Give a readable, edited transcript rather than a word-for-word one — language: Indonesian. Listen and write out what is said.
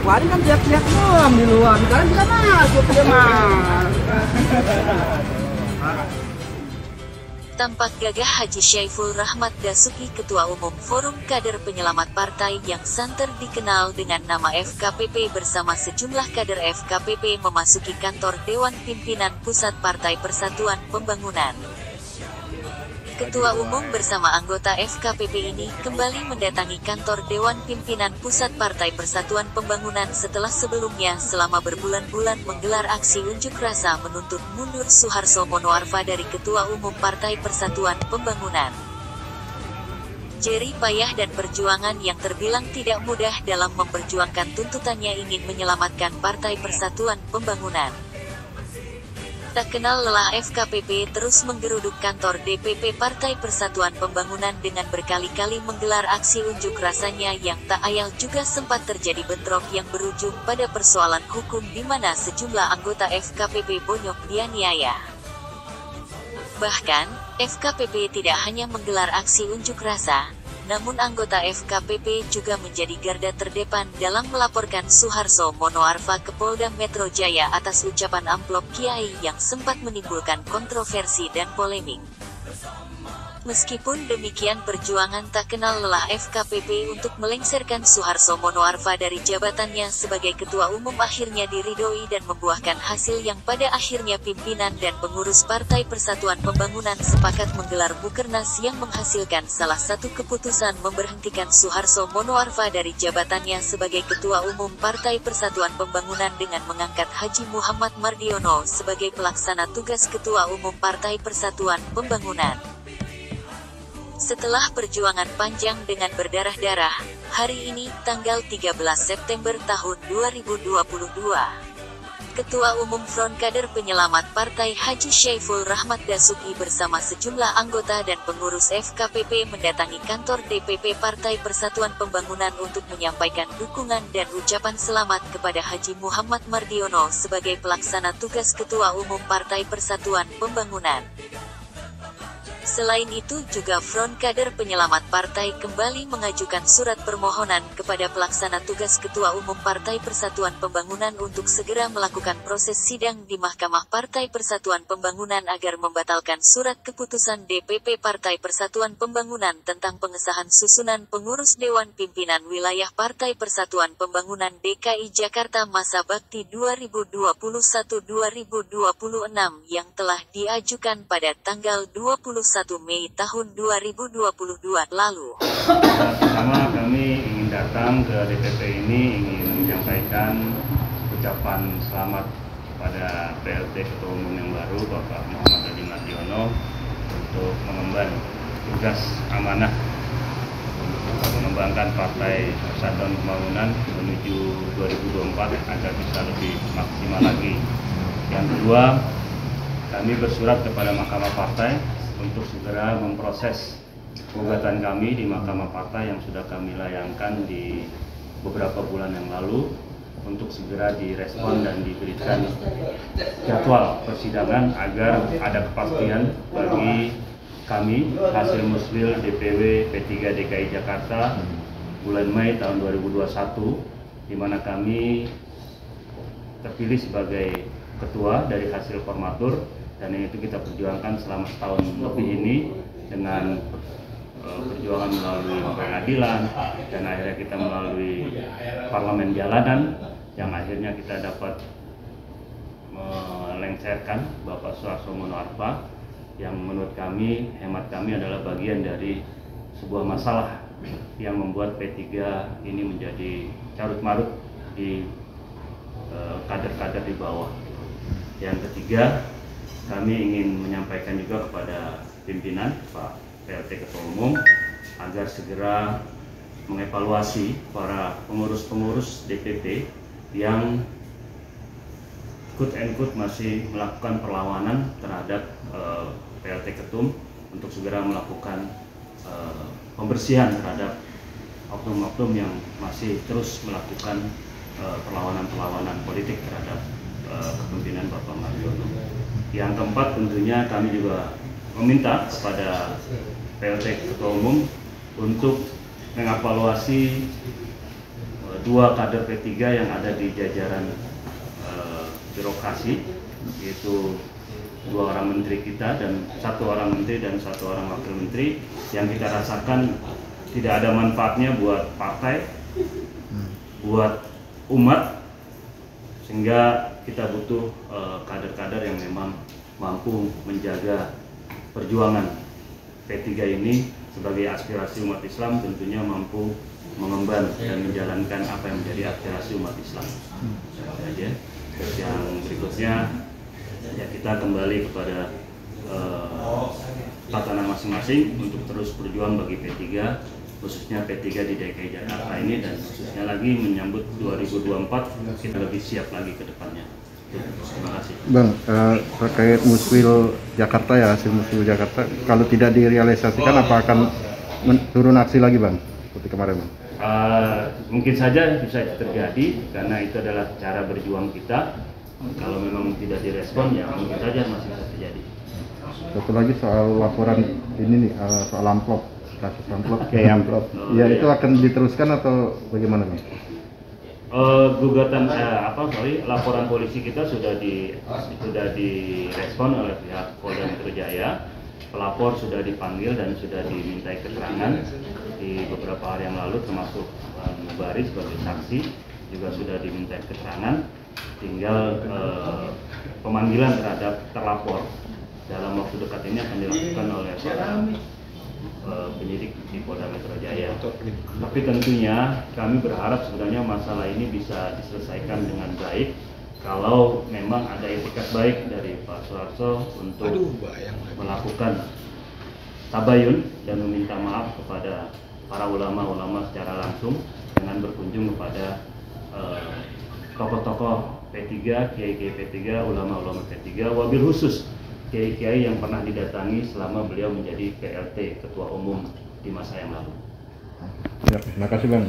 Kemarin kan teriak-teriak doang di luar, sekarang bisa masuk dia mah. Tampak gagah Haji Syaiful Rahmat Dasuki, Ketua Umum Forum Kader Penyelamat Partai yang santer dikenal dengan nama FKPP bersama sejumlah kader FKPP memasuki kantor Dewan Pimpinan Pusat Partai Persatuan Pembangunan. Ketua Umum bersama anggota FKPP ini kembali mendatangi kantor Dewan Pimpinan Pusat Partai Persatuan Pembangunan setelah sebelumnya selama berbulan-bulan menggelar aksi unjuk rasa menuntut mundur Suharso Monoarfa dari Ketua Umum Partai Persatuan Pembangunan. Jerih payah dan perjuangan yang terbilang tidak mudah dalam memperjuangkan tuntutannya ingin menyelamatkan Partai Persatuan Pembangunan. Tak kenal lelah FKPP terus menggeruduk kantor DPP Partai Persatuan Pembangunan dengan berkali-kali menggelar aksi unjuk rasanya yang tak ayal juga sempat terjadi bentrok yang berujung pada persoalan hukum di mana sejumlah anggota FKPP bonyok dianiaya. Bahkan, FKPP tidak hanya menggelar aksi unjuk rasa, namun anggota FKPP juga menjadi garda terdepan dalam melaporkan Suharso Monoarfa ke Polda Metro Jaya atas ucapan amplop Kiai yang sempat menimbulkan kontroversi dan polemik. Meskipun demikian perjuangan tak kenal lelah FKPP untuk melengsarkan Suharso Monoarfa dari jabatannya sebagai Ketua Umum akhirnya diridhoi dan membuahkan hasil yang pada akhirnya pimpinan dan pengurus Partai Persatuan Pembangunan sepakat menggelar Mukernas yang menghasilkan salah satu keputusan memberhentikan Suharso Monoarfa dari jabatannya sebagai Ketua Umum Partai Persatuan Pembangunan dengan mengangkat Haji Muhammad Mardiono sebagai pelaksana tugas Ketua Umum Partai Persatuan Pembangunan. Setelah perjuangan panjang dengan berdarah-darah, hari ini, tanggal 13 September tahun 2022, Ketua Umum Front Kader Penyelamat Partai Haji Syaiful Rahmat Dasuki bersama sejumlah anggota dan pengurus FKPP mendatangi kantor DPP Partai Persatuan Pembangunan untuk menyampaikan dukungan dan ucapan selamat kepada Haji Muhammad Mardiono sebagai pelaksana tugas Ketua Umum Partai Persatuan Pembangunan. Selain itu juga Front Kader Penyelamat Partai kembali mengajukan surat permohonan kepada pelaksana tugas Ketua Umum Partai Persatuan Pembangunan untuk segera melakukan proses sidang di Mahkamah Partai Persatuan Pembangunan agar membatalkan surat keputusan DPP Partai Persatuan Pembangunan tentang pengesahan susunan pengurus Dewan Pimpinan Wilayah Partai Persatuan Pembangunan DKI Jakarta masa bakti 2021-2026 yang telah diajukan pada tanggal 21 Mei tahun 2022 lalu. Pertama kami ingin datang ke DPP ini ingin menyampaikan ucapan selamat kepada PLT Ketua Umum yang baru Bapak Muhammad Haji Mardiono untuk mengemban tugas amanah untuk mengembangkan Partai Persatuan Pembangunan menuju 2024 agar bisa lebih maksimal lagi. Yang kedua, kami bersurat kepada Mahkamah Partai untuk segera memproses gugatan kami di Mahkamah Partai yang sudah kami layangkan di beberapa bulan yang lalu untuk segera direspon dan diberikan jadwal persidangan agar ada kepastian bagi kami hasil muswil DPW P3 DKI Jakarta bulan Mei tahun 2021 di mana kami terpilih sebagai ketua dari hasil formatur. Dan itu kita perjuangkan selama setahun lebih ini dengan perjuangan melalui pengadilan dan akhirnya kita melalui parlemen jalanan yang akhirnya kita dapat melengsarkan Bapak Suharso Monoarfa yang menurut kami, hemat kami adalah bagian dari sebuah masalah yang membuat P3 ini menjadi carut-marut di kader-kader di bawah. Yang ketiga, kami ingin menyampaikan juga kepada pimpinan Pak PLT Ketua Umum agar segera mengevaluasi para pengurus-pengurus DPP yang quote and quote masih melakukan perlawanan terhadap PLT Ketum untuk segera melakukan pembersihan terhadap oknum-oknum yang masih terus melakukan perlawanan-perlawanan politik terhadap kepemimpinan Bapak Mardiono. Yang keempat, tentunya kami juga meminta kepada PLT Ketua Umum untuk mengevaluasi 2 kader P3 yang ada di jajaran birokrasi, yaitu 2 orang menteri kita dan 1 orang menteri dan 1 orang wakil menteri, yang kita rasakan tidak ada manfaatnya buat partai, buat umat, sehingga kita butuh kader-kader yang memang mampu menjaga perjuangan P3 ini sebagai aspirasi umat Islam, tentunya mampu mengemban dan menjalankan apa yang menjadi aspirasi umat Islam. Terus yang berikutnya, ya kita kembali kepada tatanan masing-masing untuk terus berjuang bagi P3, khususnya P3 di DKI Jakarta ini, dan khususnya lagi menyambut 2024 kita lebih siap lagi ke depannya. Terima kasih. Bang, terkait Muswil Jakarta ya, hasil Muswil Jakarta, kalau tidak direalisasikan apa akan turun aksi lagi Bang, seperti kemarin Bang? Mungkin saja bisa terjadi karena itu adalah cara berjuang kita. Kalau memang tidak direspon ya mungkin saja masih bisa terjadi. Satu lagi soal laporan ini nih, soal amplop, kasus amplop kayak amplop. Ya itu akan diteruskan atau bagaimana Bang? Gugatan laporan polisi kita sudah direspon oleh pihak Polda Metro Jaya. Pelapor sudah dipanggil dan sudah dimintai keterangan di beberapa hari yang lalu, termasuk Mubaris sebagai saksi juga sudah dimintai keterangan. Tinggal pemanggilan terhadap terlapor dalam waktu dekat ini akan dilakukan oleh para penyidik di Polda Metro Jaya. Tapi tentunya kami berharap sebenarnya masalah ini bisa diselesaikan dengan baik kalau memang ada etikat baik dari Pak Soeharto untuk melakukan tabayun dan meminta maaf kepada para ulama-ulama secara langsung dengan berkunjung kepada tokoh-tokoh P3, kiai-kiai P3, ulama-ulama P3, wabil khusus kiai-kiai yang pernah didatangi selama beliau menjadi PLT Ketua Umum di masa yang lalu. Ya, terima kasih Bang.